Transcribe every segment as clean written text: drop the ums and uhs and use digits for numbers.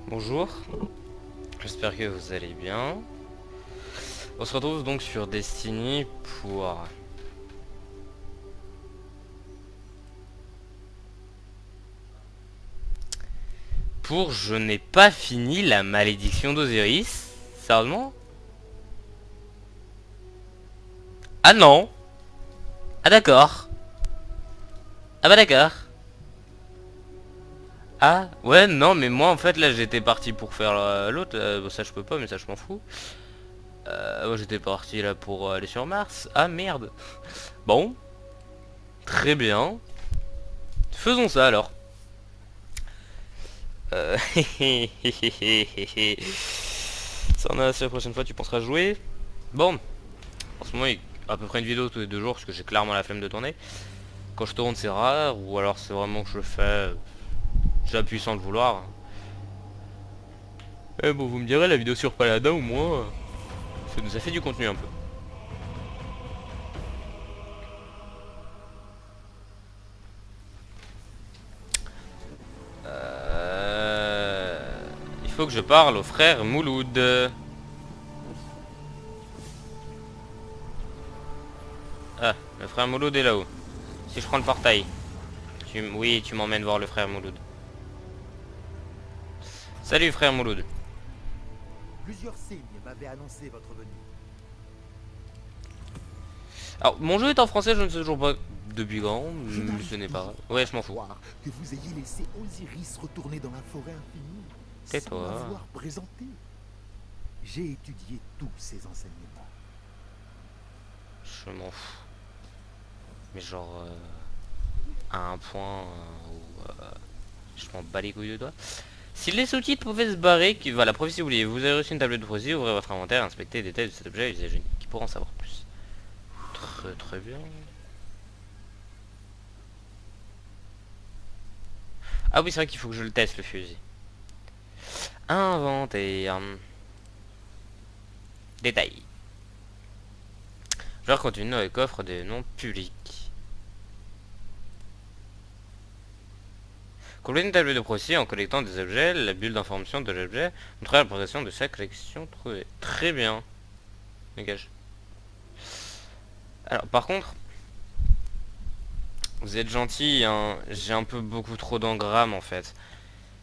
Bonjour, j'espère que vous allez bien. On se retrouve donc sur Destiny pour je n'ai pas fini la malédiction d'Osiris. Sérieusement? Ah non. Ah d'accord. Ah bah d'accord. Ah ouais non mais moi en fait là j'étais parti pour faire l'autre. Bon, ça je peux pas mais ça je m'en fous. Moi j'étais parti là pour aller sur Mars. Ah merde. Bon, très bien. Faisons ça alors. Euh... Ça en a assez, la prochaine fois tu penseras jouer. Bon, en ce moment il y a à peu près une vidéo tous les 2 jours parce que j'ai clairement la flemme de tourner. Quand je tourne c'est rare ou alors c'est vraiment que je le fais, j'appuie sans le vouloir. Eh bon vous me direz la vidéo sur Paladin au moins ça nous a fait du contenu un peu. Il faut que je parle au frère Mouloud. Ah, le frère Mouloud est là-haut. Si je prends le portail, oui tu m'emmènes voir le frère Mouloud. Salut frère Mouloud. Plusieurs signes m'avaient annoncé votre venue. Alors mon jeu est en français, je ne sais toujours pas depuis quand, Je mais ce n'arrive n'est pas grave. toujours pas Ouais à je m'en fous. croire que vous ayez laissé Osiris retourner dans la forêt infinie sans Tais-toi. m'avoir présenté. J'ai étudié tous ces enseignements. Je m'en fous. Mais genre à un point où je m'en bats les couilles de toi. Si les sous-titres pouvaient se barrer, voilà, prophétie oubliée, vous avez reçu une tablette de prophétie, ouvrez votre inventaire, inspectez les détails de cet objet et usagers qui pourront en savoir plus. Très très bien. Ah oui c'est vrai qu'il faut que je le teste le fusil. Inventer. Détails. Joueur continue avec coffre des noms publics. Complétez une tablette de prophétie en collectant des objets, la bulle d'information de l'objet, montrera la progression de chaque collection trouvée. Très bien. Dégage. Alors par contre, vous êtes gentil, hein, j'ai un peu beaucoup trop d'engrammes en fait.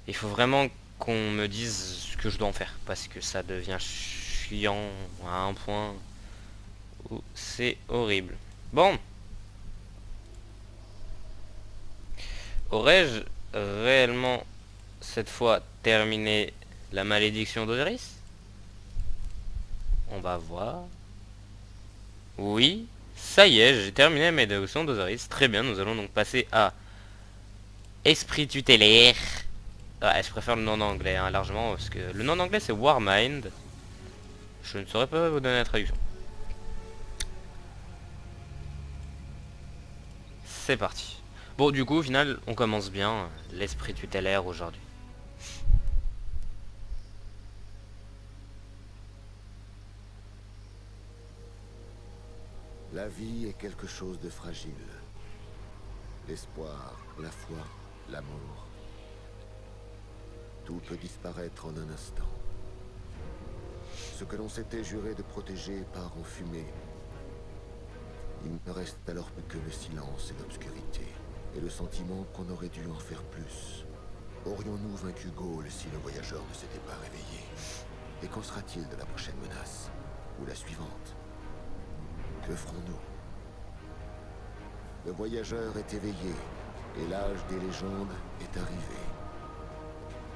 Il faut vraiment qu'on me dise ce que je dois en faire, parce que ça devient chiant à un point où c'est horrible. Bon, aurais-je réellement cette fois terminé la malédiction d'Osiris? On va voir. Oui, ça y est, j'ai terminé la malédiction d'Osiris. Très bien, nous allons donc passer à Esprit tutélaire. Ouais, je préfère le nom anglais hein, largement parce que le nom anglais c'est Warmind. Je ne saurais pas vous donner la traduction. C'est parti. Bon, du coup, au final, on commence bien l'esprit tutélaire aujourd'hui. La vie est quelque chose de fragile. L'espoir, la foi, l'amour. Tout peut disparaître en un instant. Ce que l'on s'était juré de protéger part en fumée. Il ne reste alors plus que le silence et l'obscurité, et le sentiment qu'on aurait dû en faire plus. Aurions-nous vaincu Gaul si le voyageur ne s'était pas réveillé? Et qu'en sera-t-il de la prochaine menace? Ou la suivante? Que ferons-nous? Le voyageur est éveillé, et l'âge des légendes est arrivé.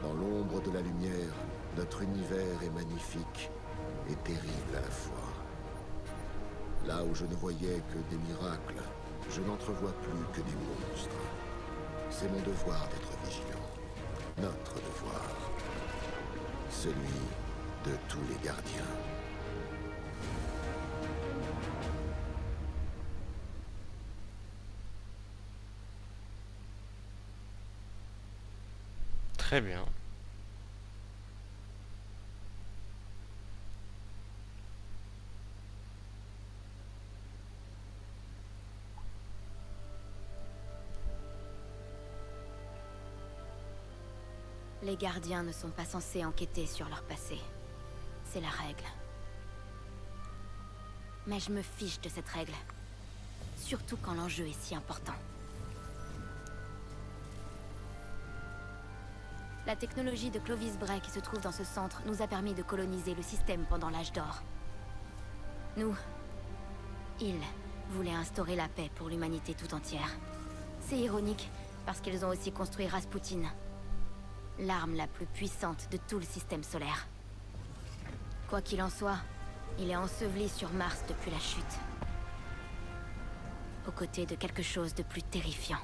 Dans l'ombre de la lumière, notre univers est magnifique et terrible à la fois. Là où je ne voyais que des miracles, je n'entrevois plus que des monstres. C'est mon devoir d'être vigilant. Notre devoir. Celui de tous les gardiens. Très bien. Les Les gardiens ne sont pas censés enquêter sur leur passé. C'est la règle. Mais je me fiche de cette règle. Surtout quand l'enjeu est si important. La technologie de Clovis Bray qui se trouve dans ce centre nous a permis de coloniser le système pendant l'âge d'or. Ils voulaient instaurer la paix pour l'humanité tout entière. C'est ironique, parce qu'ils ont aussi construit Rasputin, l'arme la plus puissante de tout le système solaire. Quoi qu'il en soit, il est enseveli sur Mars depuis la chute. Aux côtés de quelque chose de plus terrifiant.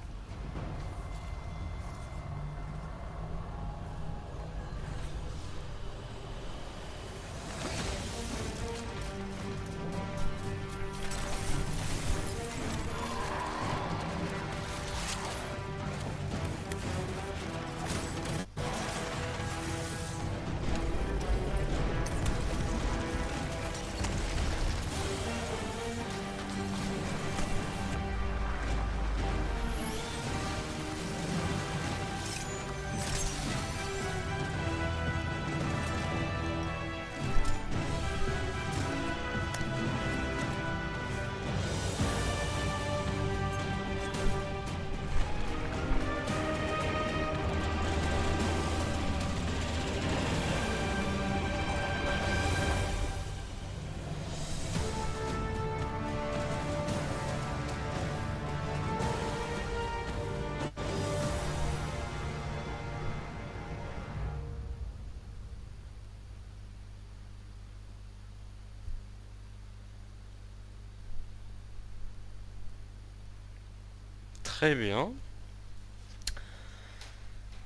Très bien.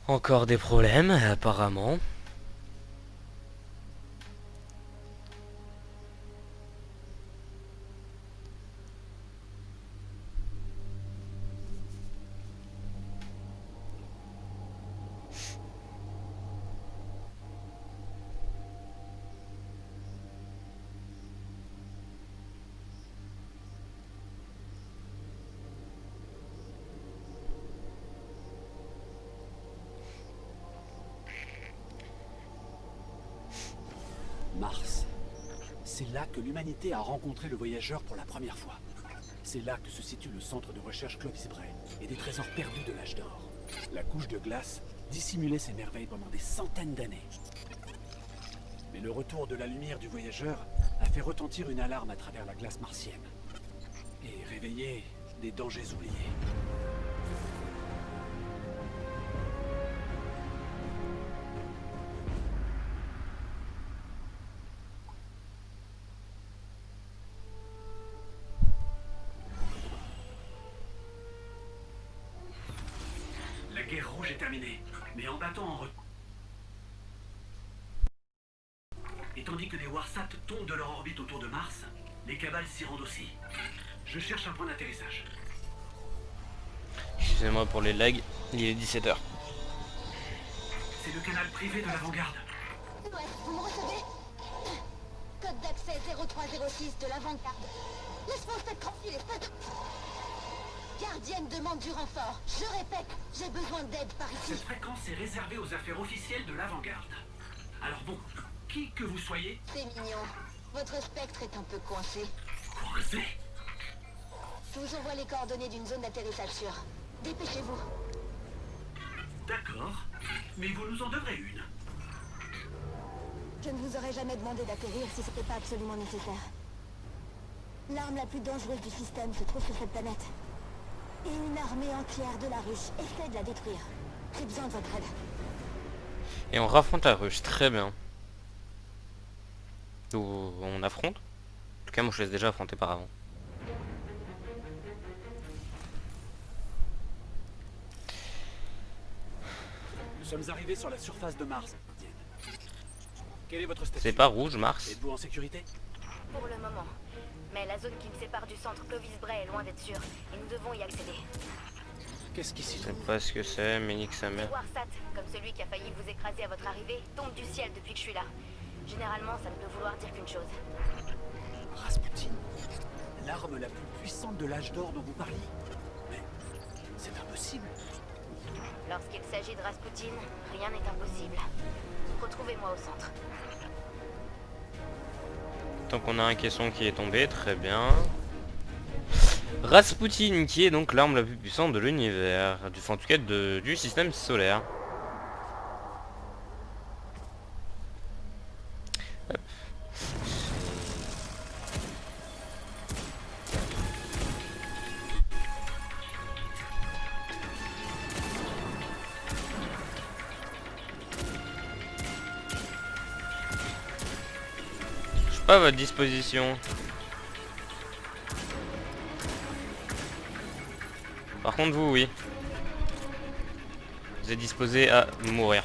Encore des problèmes, apparemment. Mars. C'est là que l'humanité a rencontré le voyageur pour la première fois. C'est là que se situe le centre de recherche Clovis Bray et des trésors perdus de l'âge d'or. La couche de glace dissimulait ces merveilles pendant des centaines d'années. Mais le retour de la lumière du voyageur a fait retentir une alarme à travers la glace martienne. Et réveillé des dangers oubliés. La guerre rouge est terminée, mais en battant en Et tandis que des Warsat tombent de leur orbite autour de Mars, les cabales s'y rendent aussi. Je cherche un point d'atterrissage. Excusez-moi pour les lags, il est 17h. C'est le canal privé de l'avant-garde. Ouais, vous me recevez? Code d'accès 0306 de l'avant-garde. Laisse-moi faire tranquille, espèce de... Gardienne demande du renfort. Je répète, j'ai besoin d'aide par ici. Cette fréquence est réservée aux affaires officielles de l'avant-garde. Alors bon, qui que vous soyez... C'est mignon. Votre spectre est un peu coincé. Coincé. Je vous envoie les coordonnées d'une zone d'atterrissage sûre. Dépêchez-vous. D'accord, mais vous nous en devrez une. Je ne vous aurais jamais demandé d'atterrir si c'était pas absolument nécessaire. L'arme la plus dangereuse du système se trouve sur cette planète. Et une armée entière de la ruche essaie de la détruire. J'ai besoin de votre aide. Et on raffronte la ruche, très bien. Ou on affronte. En tout cas, moi je les ai déjà affrontés par avant. Nous sommes arrivés sur la surface de Mars. Quel est votre statut? C'est pas rouge, Mars. Êtes-vous en sécurité? Pour le moment. Mais la zone qui me sépare du centre Clovis Bray est loin d'être sûre, et nous devons y accéder. Qu'est-ce qui s'y Je sais trouve? pas ce que c'est, mais nique sa mère. Warsat, comme celui qui a failli vous écraser à votre arrivée, tombe du ciel depuis que je suis là. Généralement, ça ne peut vouloir dire qu'une chose. Rasputin, l'arme la plus puissante de l'âge d'or dont vous parliez. Mais c'est impossible. Lorsqu'il s'agit de Rasputin, rien n'est impossible. Retrouvez-moi au centre. Tant qu'on a un caisson qui est tombé, très bien. Rasputin, qui est donc l'arme la plus puissante de l'univers, enfin, en tout cas du système solaire. Hop. Je suis pas à votre disposition. Par contre vous, oui. Vous êtes disposé à mourir.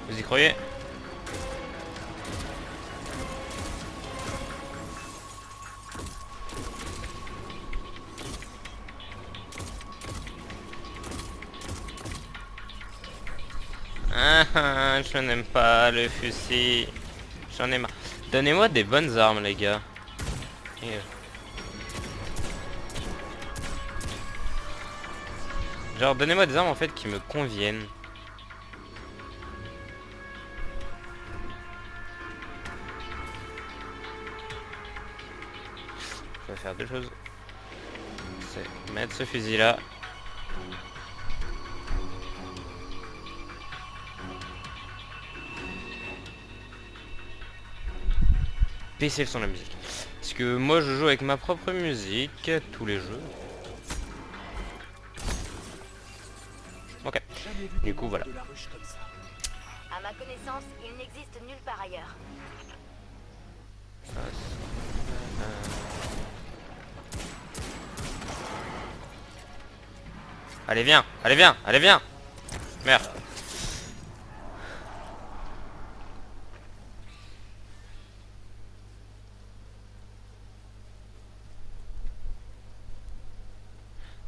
Vous y croyez? Ah, je n'aime pas le fusil. J'en ai marre. Donnez-moi des bonnes armes, les gars. Et, genre, donnez-moi des armes en fait qui me conviennent. Je vais faire deux choses. C'est mettre ce fusil là. Baisser le son de la musique. Parce que moi je joue avec ma propre musique, tous les jeux. Ok. Du coup voilà. À ma connaissance, il n'existe nulle part ailleurs. Allez viens, allez viens, allez viens. Merde.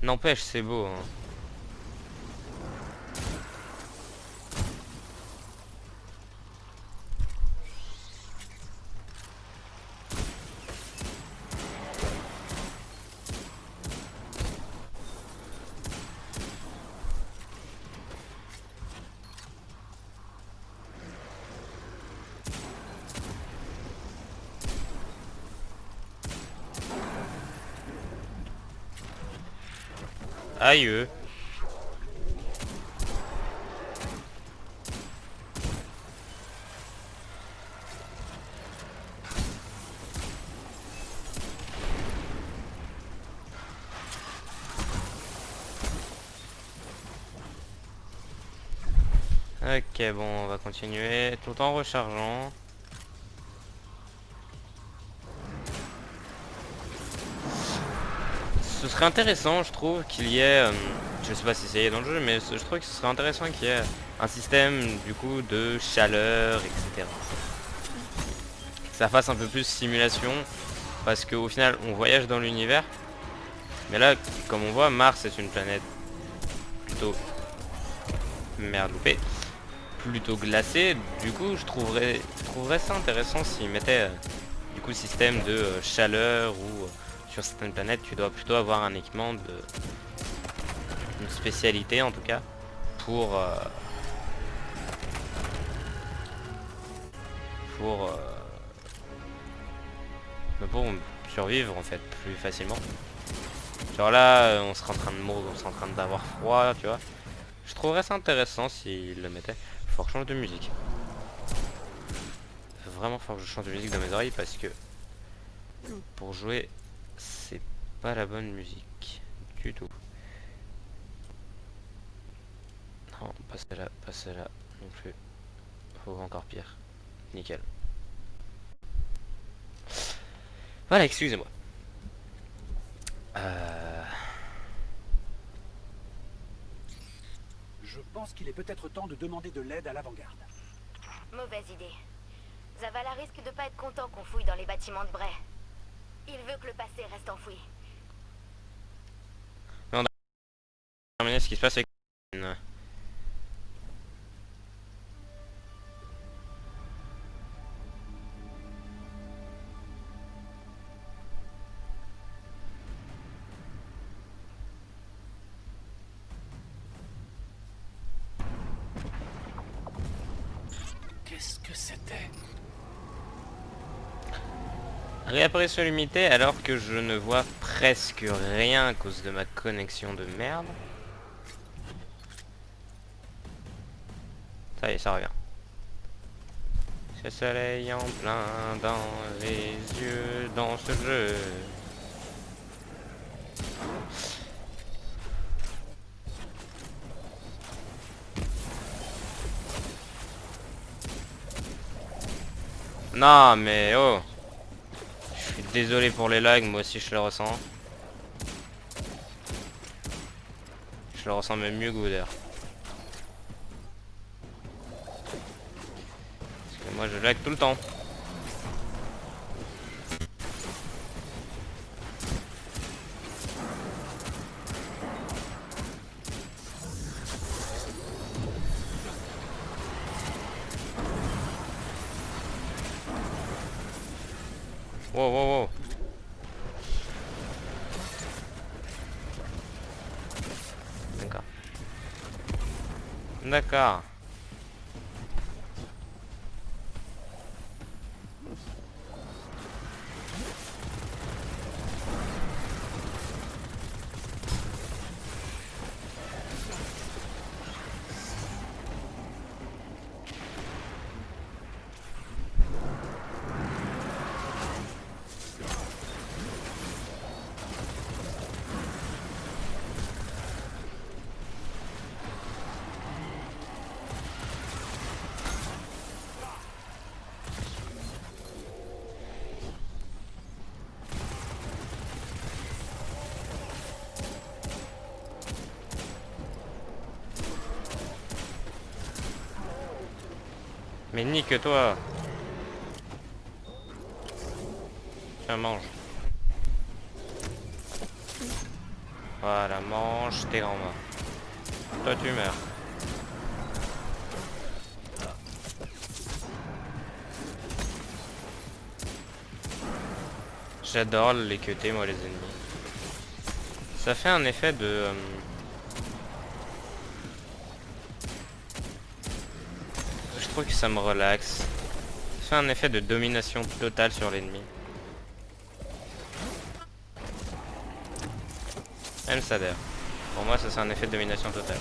N'empêche, c'est beau. Hein. Aïe. Ok, bon, on va continuer tout en rechargeant. Ce serait intéressant, je trouve, qu'il y ait... je sais pas si c'est dans le jeu, mais je trouve que ce serait intéressant qu'il y ait un système, du coup, de chaleur, etc. Que ça fasse un peu plus simulation, parce qu'au final, on voyage dans l'univers. Mais là, comme on voit, Mars est une planète plutôt... Merde, loupé. Plutôt glacée. Du coup, je trouverais ça intéressant s'ils mettaient, du coup, système de chaleur ou... sur certaines planètes, tu dois plutôt avoir un équipement de... une spécialité en tout cas pour pour survivre en fait plus facilement. Genre là, on serait en train de mourir, on serait en train d'avoir froid, tu vois. Je trouverais ça intéressant s'ils le mettaient. Faut que je change de musique. Vraiment, faut que je change de musique dans mes oreilles parce que pour jouer, c'est pas la bonne musique du tout. Non, pas celle-là non plus. Faut encore pire. Nickel. Voilà, excusez-moi. Je pense qu'il est peut-être temps de demander de l'aide à l'avant-garde. Mauvaise idée. Zavala risque de pas être content qu'on fouille dans les bâtiments de Bray. Il veut que le passé reste enfoui. Terminer ce qui se passe avec... Qu'est-ce que c'était? Réapparition limitée alors que je ne vois presque rien à cause de ma connexion de merde. Ça y est, ça revient. Ce soleil en plein dans les yeux dans ce jeu. Non mais oh. Je suis désolé pour les lags, moi aussi je le ressens. Je le ressens même mieux que vous d'ailleurs. Parce que moi je lag tout le temps. Wow wow wow. D'accord. D'accord. Mais nique-toi. Tiens, mange. Voilà, mange tes grands mains. Toi tu meurs. J'adore les cuter moi les ennemis. Ça fait un effet de... Je trouve que ça me relaxe. Ça fait un effet de domination totale sur l'ennemi. Même ça d'ailleurs. Pour moi ça c'est un effet de domination totale.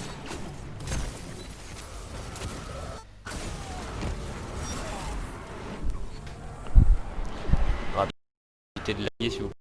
Rapidité de la s'il vous plaît.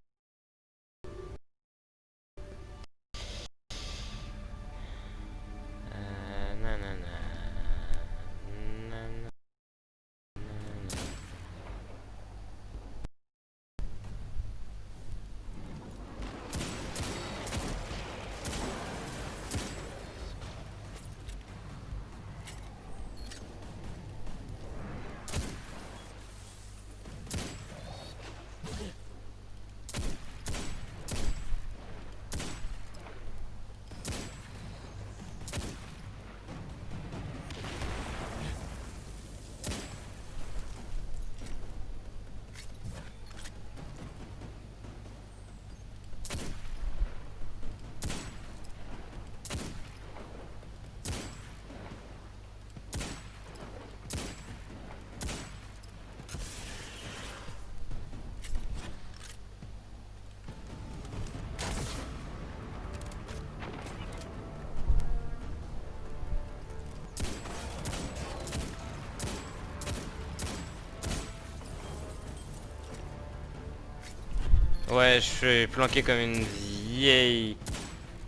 Ouais, je suis planqué comme une vieille...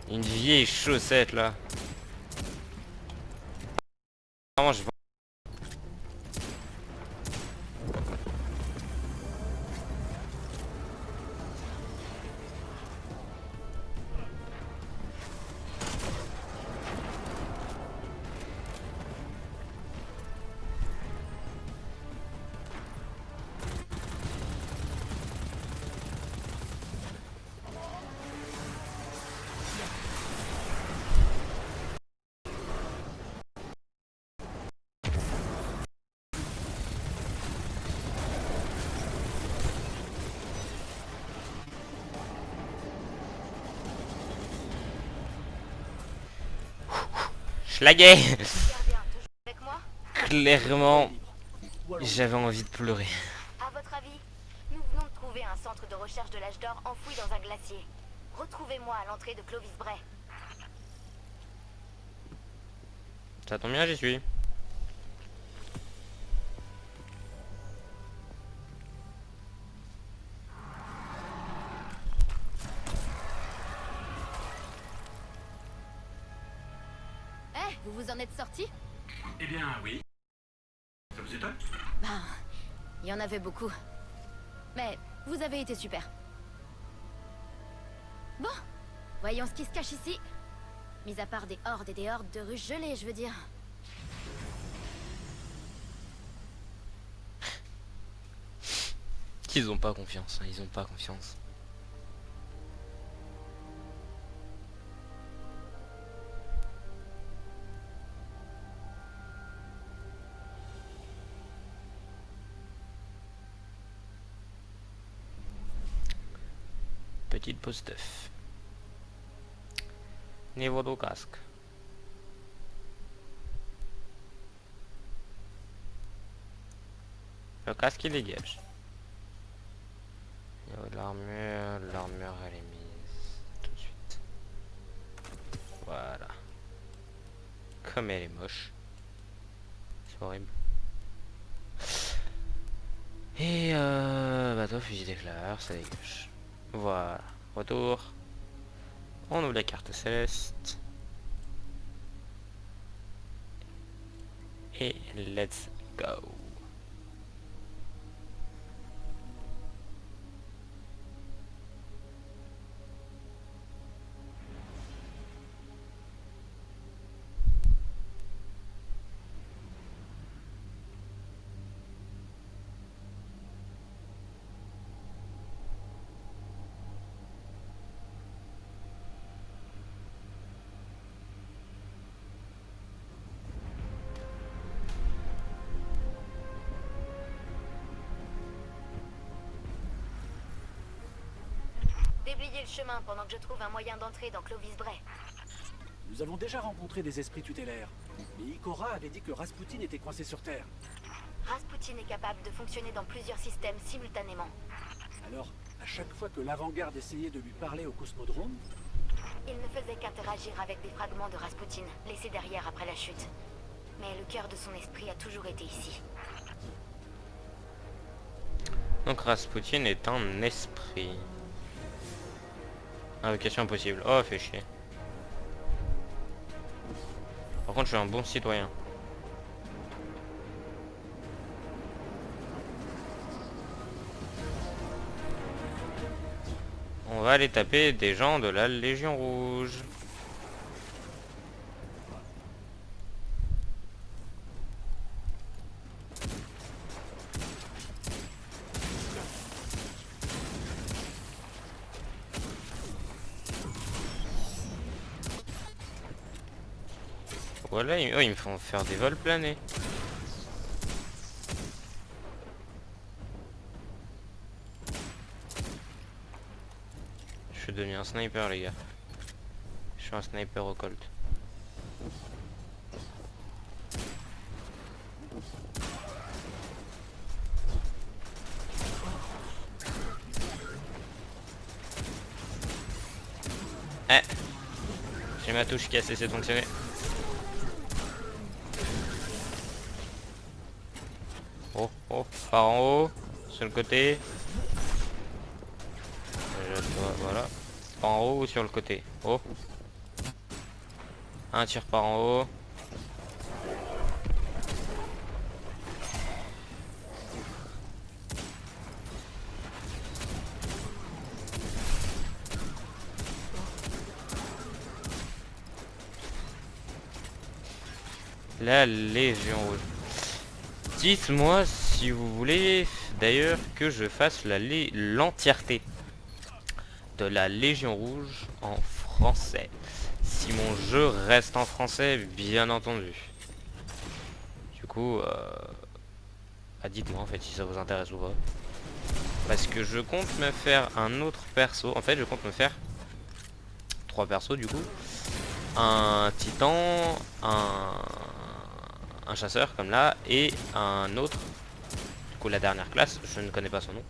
Une vieille chaussette là. Vraiment, je... schlingué. Gardien, toujours avec moi? Clairement, Ou alors, j'avais envie de pleurer. À votre avis, nous venons de trouver un centre de recherche de l'âge d'or enfoui dans un glacier. Retrouvez-moi à l'entrée de Clovis Bray. Ça tombe bien, j'y suis. Eh, vous vous en êtes sortis? eh bien, oui. Ça vous étonne? Ben, il y en avait beaucoup. Mais vous avez été super. Bon, voyons ce qui se cache ici. Mis à part des hordes et des hordes de ruches gelées, je veux dire. Ils ont pas confiance, hein, ils ont pas confiance. Petite pause d'œuf. Niveau du casque. Le casque il dégage. Niveau de l'armure elle est mise tout de suite. Voilà. Comme elle est moche. C'est horrible. Et bateau fusil d'éclair, ça dégage. Voilà, retour. On ouvre la carte céleste. Et let's go. Déblayez le chemin pendant que je trouve un moyen d'entrer dans Clovis Bray. Nous avons déjà rencontré des esprits tutélaires. Mais Ikora avait dit que Rasputin était coincé sur Terre. Rasputin est capable de fonctionner dans plusieurs systèmes simultanément. Alors, à chaque fois que l'avant-garde essayait de lui parler au cosmodrome, Il ne faisait qu'interagir avec des fragments de Rasputin, laissés derrière après la chute. Mais le cœur de son esprit a toujours été ici. Donc Rasputin est un esprit. Invocation impossible. Oh, fait chier. Par contre, je suis un bon citoyen. On va aller taper des gens de la Légion Rouge. Voilà, ils me font faire des vols planés. Je suis devenu un sniper, les gars. Je suis un sniper au Colt. Eh, j'ai ma touche qui a cessé de fonctionner. Oh, oh, par en haut, sur le côté. Voilà. Par en haut ou sur le côté. Oh. Un tir par en haut. La Légion Rouge. Dites-moi si vous voulez d'ailleurs que je fasse l'entièreté de la Légion Rouge en français. Si mon jeu reste en français, bien entendu. Du coup, dites-moi en fait si ça vous intéresse ou pas. Parce que je compte me faire un autre perso. En fait, je compte me faire 3 persos du coup. un titan, un chasseur comme là, et un autre, du coup la dernière classe, je ne connais pas son nom,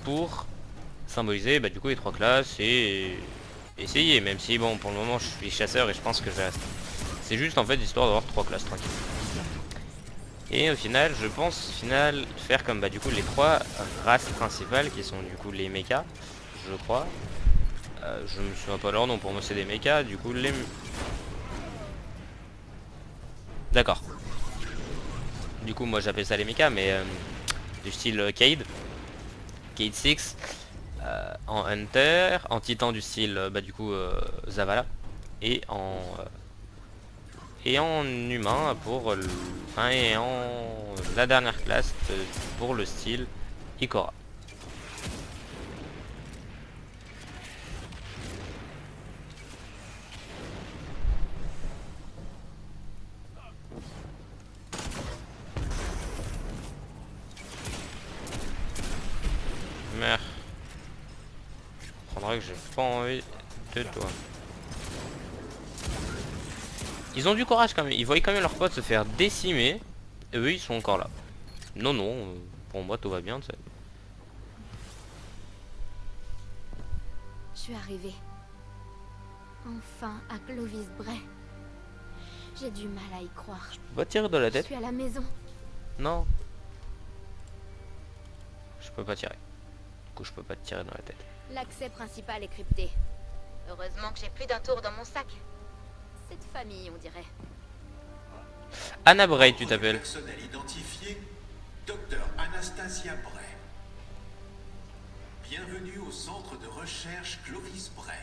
pour symboliser bah, du coup les 3 classes et essayer, même si bon pour le moment je suis chasseur et je pense que je vais rester. C'est juste en fait l'histoire d'avoir 3 classes tranquille. Et au final, je pense faire comme bah du coup les 3 races principales qui sont du coup les mechas, je crois. Je me souviens pas leur nom, pour moi c'est des mechas, du coup les... D'accord. Du coup moi j'appelle ça les mechas, mais du style Cade 6, en Hunter, en Titan du style bah du coup Zavala, et en humain pour et en la dernière classe pour le style Ikora. Merde. Je comprendrai que j'ai pas envie de toi. Ils ont du courage quand même, ils voient quand même leurs potes se faire décimer, et eux ils sont encore là. Non non, pour moi tout va bien, tu sais. Je suis arrivée. Enfin à Clovis Bray. J'ai du mal à y croire. Tu peux pas tirer de la Je tête? suis à la maison. Non. Je peux pas tirer. Du coup je peux pas te tirer dans la tête. L'accès principal est crypté. Heureusement que j'ai plus d'un tour dans mon sac. Cette famille, on dirait. Anna Bray tu t'appelles. Personnel identifié, Dr Anastasia Bray. Bienvenue au centre de recherche Clovis Bray,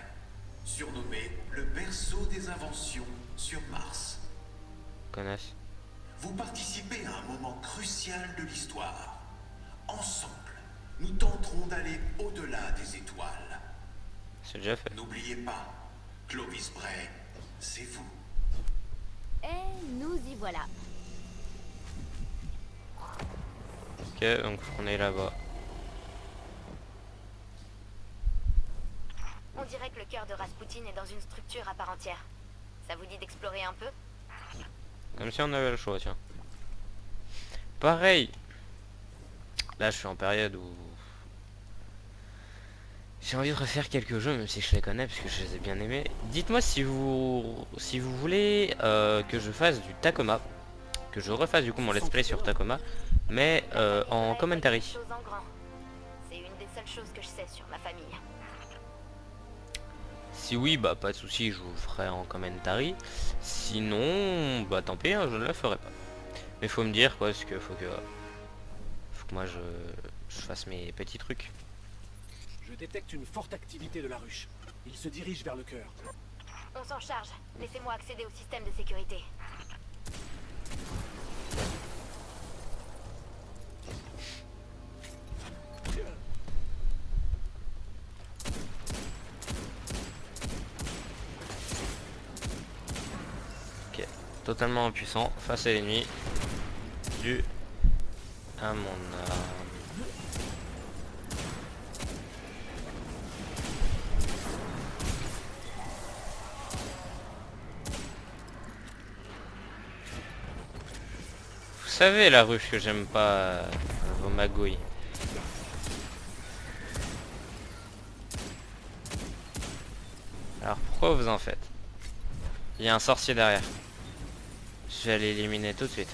surnommé le berceau des inventions sur Mars. Connasse. Vous participez à un moment crucial de l'histoire. Ensemble, nous tenterons d'aller au-delà des étoiles. C'est déjà fait. N'oubliez pas, Clovis Bray, c'est vous. Et nous y voilà. Ok, donc on est là-bas. On dirait que le cœur de Rasputin est dans une structure à part entière. Ça vous dit d'explorer un peu? Comme si on avait le choix, tiens. Pareil. Là je suis en période où j'ai envie de refaire quelques jeux, même si je les connais parce que je les ai bien aimés. Dites-moi si vous voulez que je fasse du Tacoma, que je refasse du coup mon let's play sur Tacoma, mais en commentary. C'est une des seules choses que je sais sur ma famille. Si oui, bah pas de souci, je vous le ferai en commentary. Sinon, bah tant pis, hein, je ne le ferai pas. Mais faut me dire quoi, parce que faut que moi je fasse mes petits trucs. Je détecte une forte activité de la ruche. Il se dirige vers le cœur. On s'en charge. Laissez-moi accéder au système de sécurité. Ok, totalement impuissant face à l'ennemi. Dû à mon arme. Vous savez la ruche que j'aime pas, vos magouilles. Alors pourquoi vous en faites? Il y a un sorcier derrière. Je vais l'éliminer tout de suite.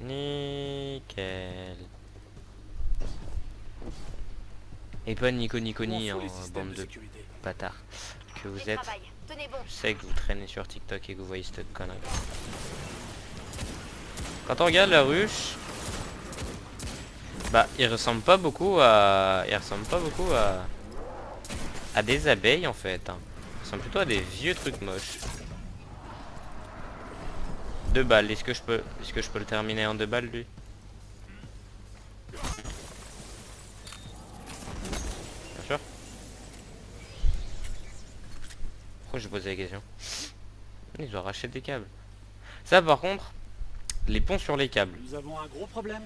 Nickel. Et pas Nico Niconi en bande de bâtards que vous êtes. Je sais que vous traînez sur TikTok et que vous voyez cette connerie. Quand on regarde la ruche, bah il ressemble pas beaucoup à des abeilles en fait, hein. Il ressemble plutôt à des vieux trucs moches. 2 balles, est-ce que je peux le terminer en 2 balles lui? Bien sûr. j'ai posé la question. Ils ont arraché des câbles. Ça par contre, les ponts sur les câbles. Nous avons un gros problème.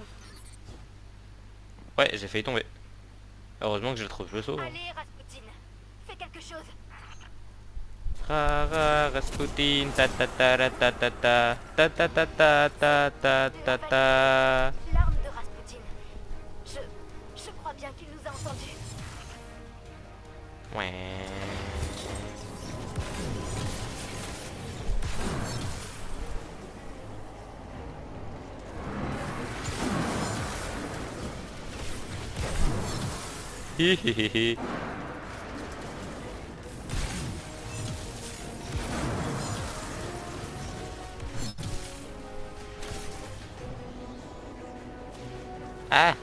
Ouais, j'ai failli tomber. Heureusement que j'ai le trophée-saut. Allez, Rasputin, fais quelque chose. Rasputin, ta ta ta ta ta ta ta ta ta ta ta ta ta ta ta. L'arme de Rasputin. Je crois bien qu'il nous a entendus. Ouais. Hihihihi. Ah.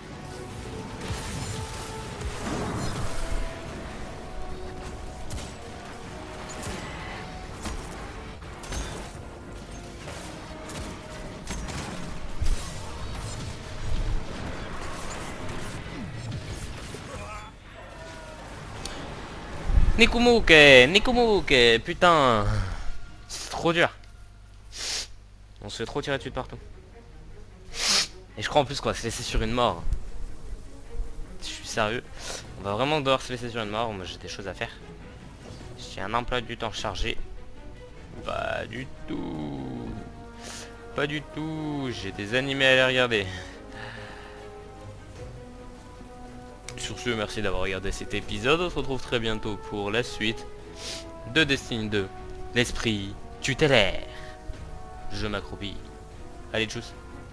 Nikumuke, putain, c'est trop dur. On se fait trop tirer dessus de partout. Et je crois en plus qu'on va se laisser sur une mort. Je suis sérieux. On va vraiment devoir se laisser sur une mort. Moi j'ai des choses à faire. J'ai un emploi du temps chargé. Pas du tout. Pas du tout. J'ai des animés à aller regarder. Sur ce, merci d'avoir regardé cet épisode. On se retrouve très bientôt pour la suite de Destiny 2. L'esprit tutélaire. Je m'accroupis. Allez, tchuss.